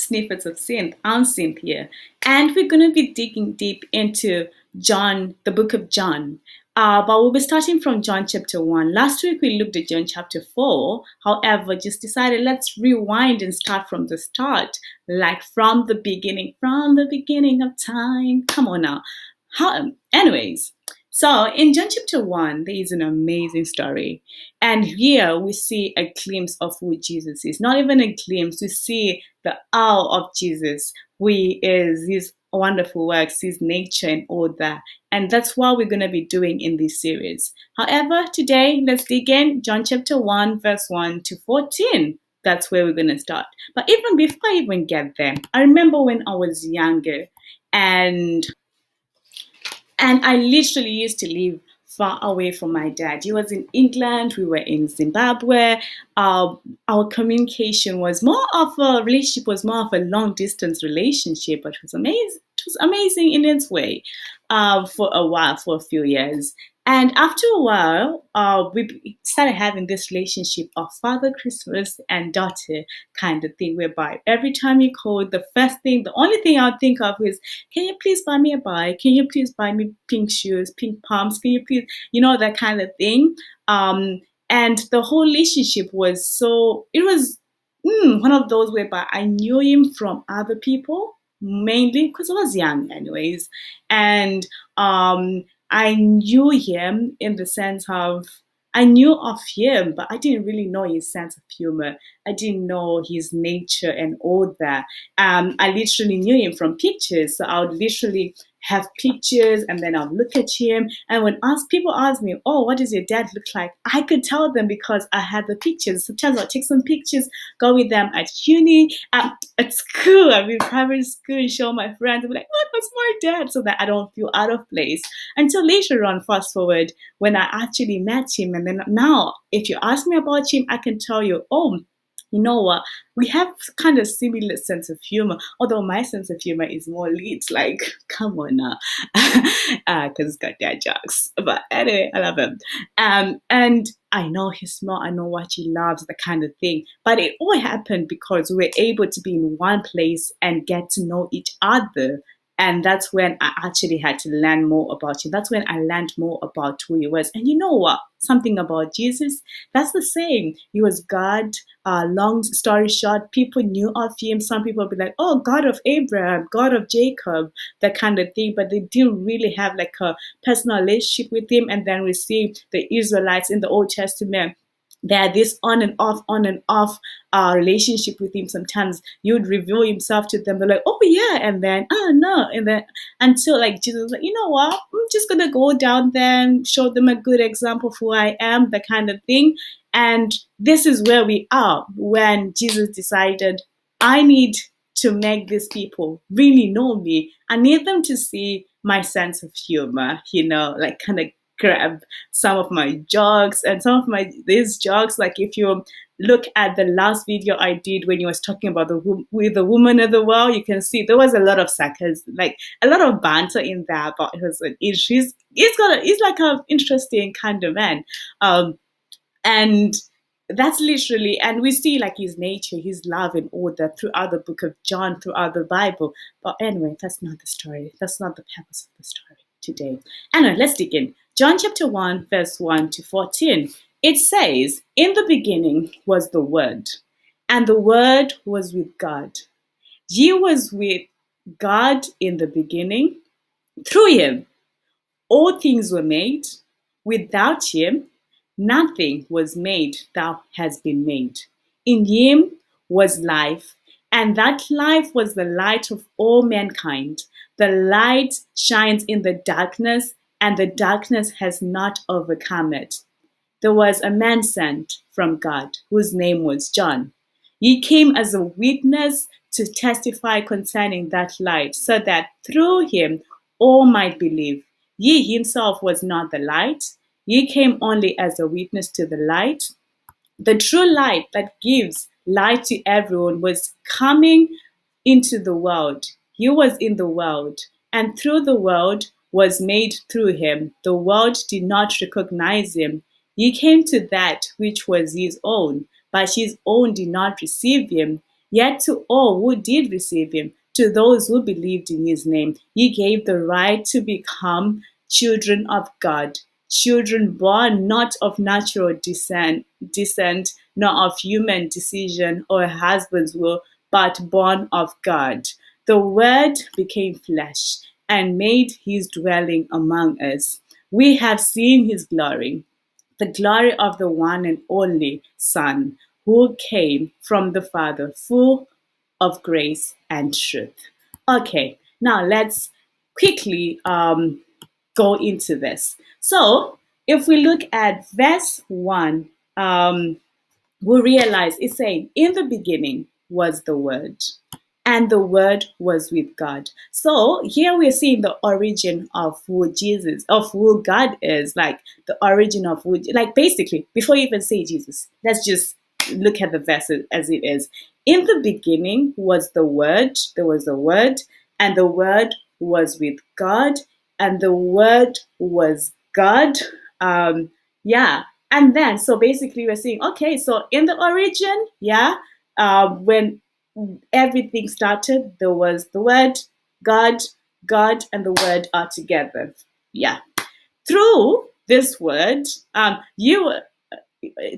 snippets of synth. I'm Cynthia, and we're going to be digging deep into John, the book of John. But we'll be starting from John chapter 1. Last week we looked at John chapter 4. However, just decided let's rewind and start from the start, like from the beginning of time. Come on now. Anyways, so in John chapter 1, there is an amazing story. And here we see a glimpse of who Jesus is. Not even a glimpse, we see the awe of Jesus, who he is, his wonderful works, his nature and all that. And that's what we're going to be doing in this series. However, today, let's dig in John chapter 1, verse 1 to 14. That's where we're going to start. But even before I even get there, I remember when I was younger and I literally used to live far away from my dad. He was in England, we were in Zimbabwe. Our communication was more of a relationship, was more of a long distance relationship, but it was amazing. It was amazing in its way for a while, for a few years. And after a while, we started having this relationship of father Christmas and daughter kind of thing, whereby every time you call, the only thing I would think of is, can you please buy me a bike? Can you please buy me pink shoes, pink pumps? Can you please, that kind of thing. And the whole relationship was it was one of those whereby I knew him from other people, mainly because I was young anyways. And I knew him in the sense of, I knew of him, but I didn't really know his sense of humor. I didn't know his nature and all that. I literally knew him from pictures. So I would literally have pictures and then I'll look at him. And when people ask me, oh, what does your dad look like? I could tell them because I had the pictures. Sometimes I'll take some pictures, go with them at uni, at school. I'm in primary school and show my friends. I'm like, oh, that's my dad, so that I don't feel out of place. Until later on, fast forward, when I actually met him. And then now, if you ask me about him, I can tell you, oh, you know what? We have kind of similar sense of humor, although my sense of humor is more lit. Like, come on now, because it's got dad jokes. But anyway, I love him. And I know his smile, I know what he loves, the kind of thing. But it all happened because we were able to be in one place and get to know each other. And that's when I actually had to learn more about him. That's when I learned more about who he was. And you know what? Something about Jesus, that's the same. He was God. Long story short, people knew of him. Some people would be like, oh, God of Abraham, God of Jacob, that kind of thing. But they didn't really have like a personal relationship with him. And then we see the Israelites in the Old Testament. They had this on and off relationship with him. Sometimes you would reveal himself to them. They're like, oh yeah, and then oh no, and then until like Jesus was like, you know what? I'm just gonna go down there and show them a good example of who I am, that kind of thing. And this is where we are when Jesus decided, I need to make these people really know me. I need them to see my sense of humor, like kind of grab some of my jokes and these jokes. Like if you look at the last video I did when you was talking about with the woman of the world, you can see there was a lot of sarcasm, like a lot of banter in there. But he's like an interesting kind of man, and that's literally, and we see like his nature, his love and all that throughout the book of John, throughout the Bible. But anyway, that's not the story. That's not the purpose of the story today. Anyway, let's dig in. John chapter 1, verse 1 to 14. It says, in the beginning was the Word, and the Word was with God. He was with God in the beginning. Through him, all things were made. Without him, nothing was made that has been made. In him was life, and that life was the light of all mankind. The light shines in the darkness, and the darkness has not overcome it. There was a man sent from God whose name was John. He came as a witness to testify concerning that light, so that through him all might believe. He himself was not the light. He came only as a witness to the light. The true light that gives light to everyone was coming into the world. He was in the world, and through the world was made through him. The world did not recognize him. He came to that which was his own, but his own did not receive him. Yet to all who did receive him, to those who believed in his name, he gave the right to become children of God, children born not of natural descent, nor of human decision or a husband's will, but born of God. The Word became flesh and made his dwelling among us. We have seen his glory, the glory of the one and only Son, who came from the Father, full of grace and truth. Okay, now let's quickly go into this. So, if we look at verse 1, we realize it's saying, in the beginning was the Word, and the Word was with God. So here we're seeing the origin of who Jesus, of who God is, like the origin of who, like basically, before you even say Jesus, let's just look at the verse as it is. In the beginning was the Word, there was the Word, and the Word was with God, and the Word was God. Yeah, and then so basically we're saying, okay, so in the origin, yeah, when everything started, there was the Word, God, God, and the Word are together. Yeah, through this word, you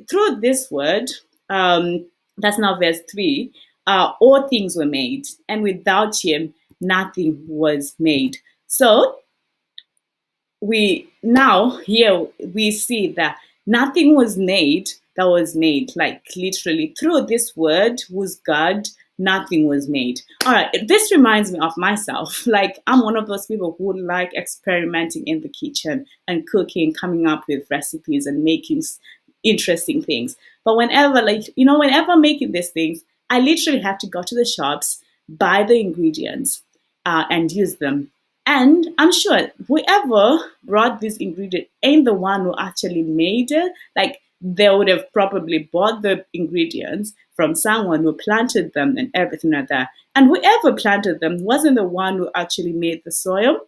through this word, that's now verse 3, all things were made, and without him, nothing was made. So we now here we see that nothing was made that was made, like literally through this word who's God, nothing was made. All right, this reminds me of myself. Like, I'm one of those people who like experimenting in the kitchen and cooking, coming up with recipes and making interesting things. But whenever, like, whenever I'm making these things, I literally have to go to the shops, buy the ingredients, and use them. And I'm sure whoever brought this ingredient ain't the one who actually made it. Like, they would have probably bought the ingredients from someone who planted them and everything like that. And whoever planted them wasn't the one who actually made the soil.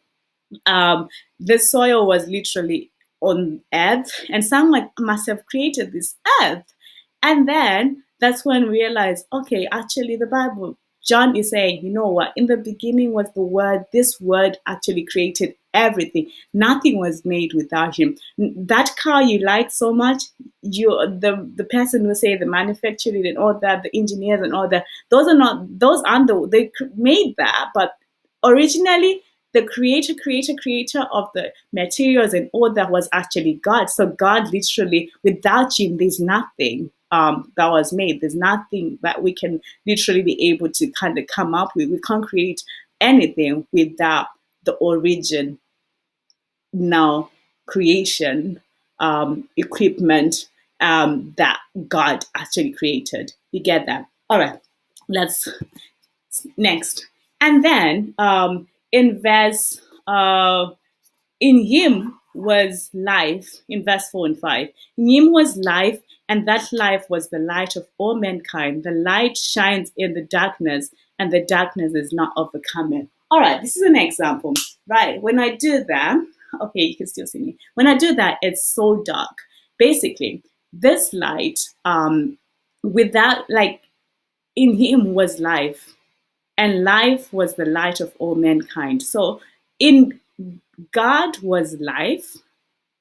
um, the soil was literally on earth, and someone must have created this earth. And then that's when we realized, okay, actually, the Bible, John is saying, you know what? In the beginning was the Word. This Word actually created everything. Nothing was made without Him. That car you like so much, the person who say the manufacturer and all that, the engineers and all that, those aren't they made that, but originally the creator of the materials and all that was actually God. So God literally, without him, there's nothing that was made. There's nothing that we can literally be able to kind of come up with. We can't create anything without the origin now creation equipment that God actually created. You get that? All right, let's next. And then in verse in him was life, in verse 4 and 5. In him was life, and that life was the light of all mankind. The light shines in the darkness, and the darkness is not overcome it. All right, this is an example. Right, when I do that, okay, you can still see me. When I do that, it's so dark. Basically, this light, without, like, in him was life, and life was the light of all mankind. So in God was life,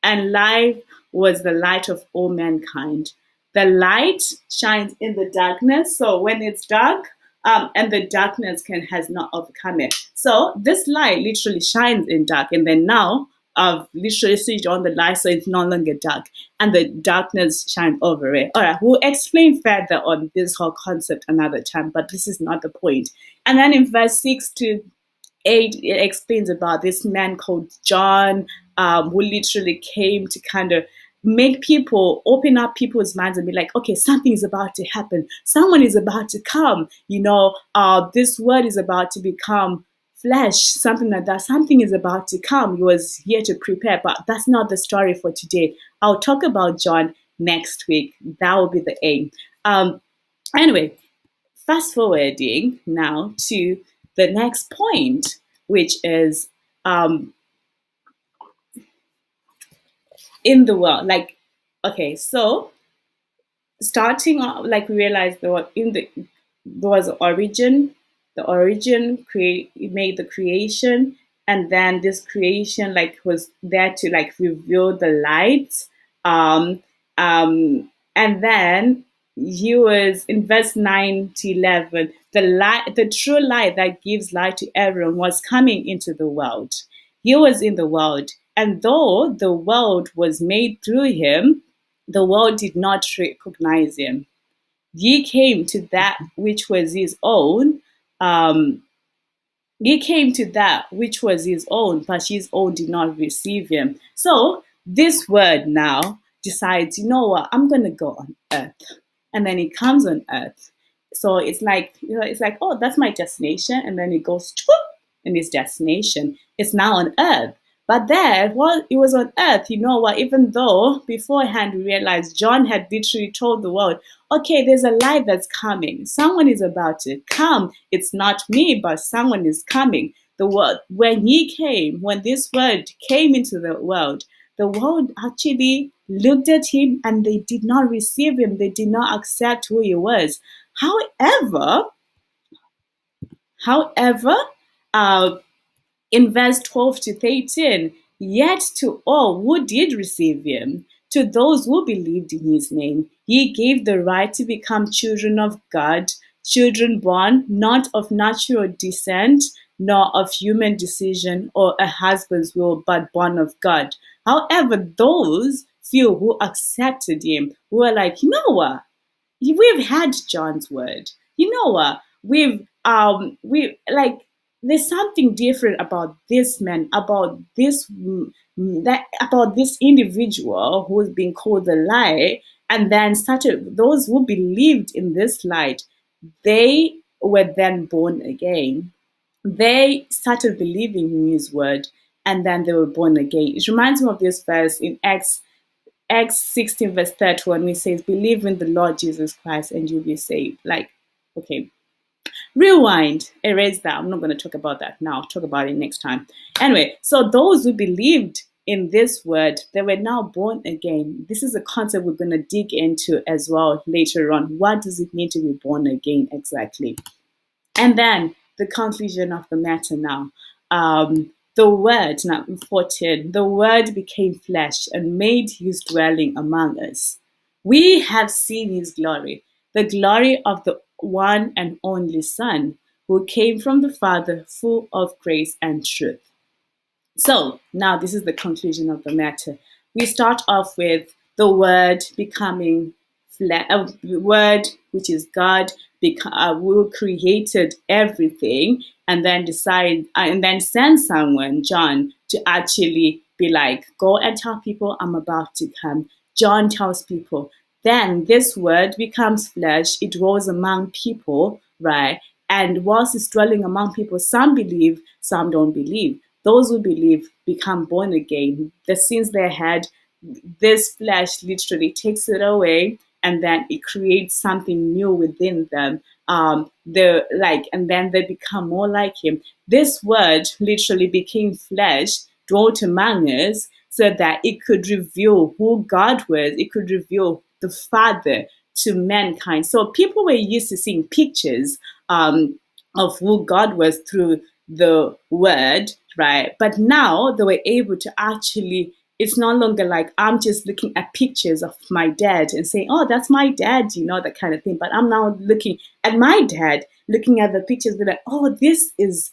and life was the light of all mankind. The light shines in the darkness, so when it's dark, and the darkness has not overcome it. So this light literally shines in dark, and then now I've literally switched on the light, so it's no longer dark, and the darkness shines over it. All right, we'll explain further on this whole concept another time, but this is not the point. And then in verse 6 to 8, it explains about this man called John, who literally came to kind of make people open up people's minds and be like, okay, something is about to happen. Someone is about to come. This word is about to become flesh, something like that. Something is about to come. He was here to prepare, but that's not the story for today. I'll talk about John next week. That will be the aim. Anyway, fast forwarding now to the next point, which is in the world. Like, okay, so starting off, like, we realized the word in the there was origin. The origin made the creation, and then this creation like was there to like reveal the light. Um, and then he was in verse 9 to 11. The light, the true light that gives light to everyone, was coming into the world. He was in the world, and though the world was made through him, the world did not recognize him. He came to that which was his own. Um, he came to that which was his own, but his own did not receive him. So this word now decides, you know what, I'm gonna go on earth. And then it comes on earth. So it's like, it's like, oh, that's my destination. And then it goes in its destination. It's now on earth. But there, while it was on earth, you know what, even though beforehand we realized John had literally told the world, okay, there's a light that's coming. Someone is about to come. It's not me, but someone is coming. The word, when he came, when this word came into the world actually looked at him and they did not receive him. They did not accept who he was. However, uh, in verse 12 to 13, yet to all who did receive him, to those who believed in his name, he gave the right to become children of God, children born not of natural descent, nor of human decision or a husband's will, but born of God. However, those few who accepted him, who were like, you know what? We've had John's word. You know what? We like there's something different about this man, about about this individual who's been called the light, and then started those who believed in this light, they were then born again. They started believing in his word, and then they were born again. It reminds me of this verse in Acts 16 verse 31, which says, believe in the Lord Jesus Christ and you'll be saved. Like, okay, rewind, erase that. I'm not going to talk about that now. I'll talk about it next time. Anyway, so those who believed in this word, they were now born again. This is a concept we're going to dig into as well later on. What does it mean to be born again exactly? And then the conclusion of the matter now. The word, now 14, the word became flesh and made his dwelling among us. We have seen his glory, the glory of the one and only Son, who came from the Father, full of grace and truth. So now this is the conclusion of the matter. We start off with the word becoming flesh, word which is God, who created everything, and then and then send someone, John, to actually be like, go and tell people I'm about to come. John tells people. Then this word becomes flesh. It dwells among people, right? And whilst it's dwelling among people, some believe, some don't believe. Those who believe become born again. The sins they had, this flesh literally takes it away, and then it creates something new within them. And then they become more like him. This word literally became flesh, dwelt among us, so that it could reveal who God was. It could reveal the Father to mankind. So people were used to seeing pictures of who God was through the word, right? But now they were able to actually, it's no longer like I'm just looking at pictures of my dad and saying, oh, that's my dad, that kind of thing. But I'm now looking at my dad, looking at the pictures, be like, oh, this is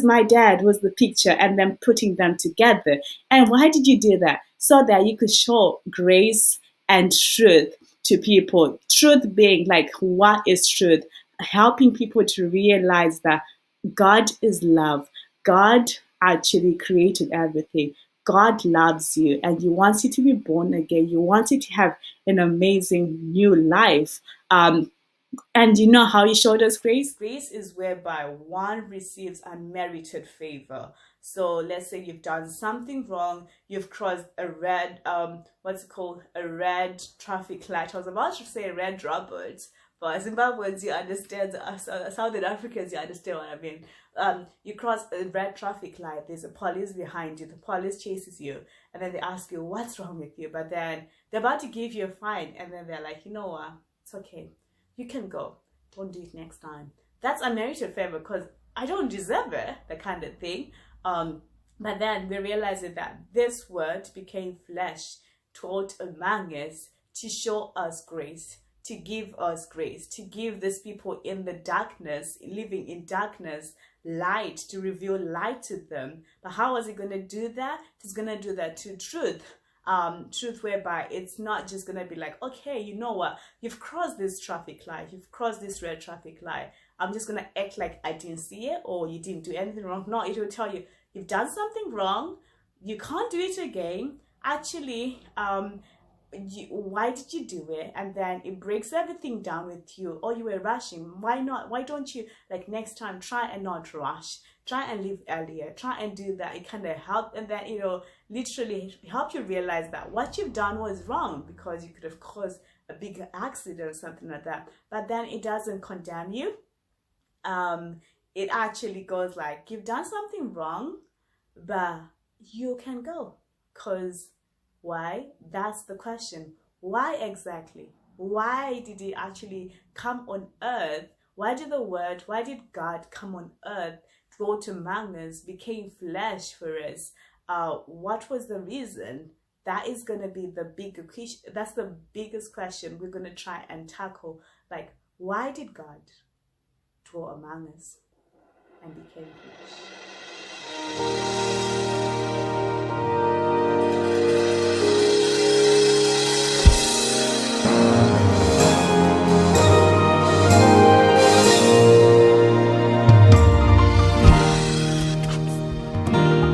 my dad was the picture, and then putting them together. And why did you do that? So that you could show grace and truth to people. Truth being like, what is truth? Helping people to realize that God is love. God actually created everything. God loves you and He wants you to be born again. He wants you to have an amazing new life. And you know how He showed us grace? Grace is whereby one receives unmerited favor. So let's say you've done something wrong, you've crossed a red, what's it called? A red traffic light. I was about to say a red robert, but Zimbabweans, you understand, Southern Africans, you understand what I mean. You cross a red traffic light, there's a police behind you, the police chases you, and then they ask you, what's wrong with you? But then they're about to give you a fine, and then they're like, you know what, it's okay. You can go. Don't do it next time. That's unmerited favor because I don't deserve it, the kind of thing. But then we realized that this word became flesh, dwelt among us to show us grace, to give us grace, to give these people in the darkness, living in darkness, light, to reveal light to them. But how was he going to do that? He's going to do that to truth. Truth whereby it's not just going to be like, okay, you know what, you've crossed this traffic light, you've crossed this red traffic light, I'm just going to act like I didn't see it or you didn't do anything wrong. No, it will tell you, you've done something wrong, you can't do it again. Actually, why did you do it? And then it breaks everything down with you. Or you were rushing. Why not? Why don't you, like, next time try and not rush, try and leave earlier, try and do that. It kind of help, and then, you know, literally help you realize that what you've done was wrong, because you could have caused a bigger accident or something like that. But then it doesn't condemn you. It actually goes like, you've done something wrong, but you can go. Because why? That's the question. Why exactly? Why did he actually come on earth? Why did God come on earth, dwelt among us, became flesh for us? What was the reason? That is going to be the bigger question. That's the biggest question we're going to try and tackle. Like, why did God dwell among us and became flesh?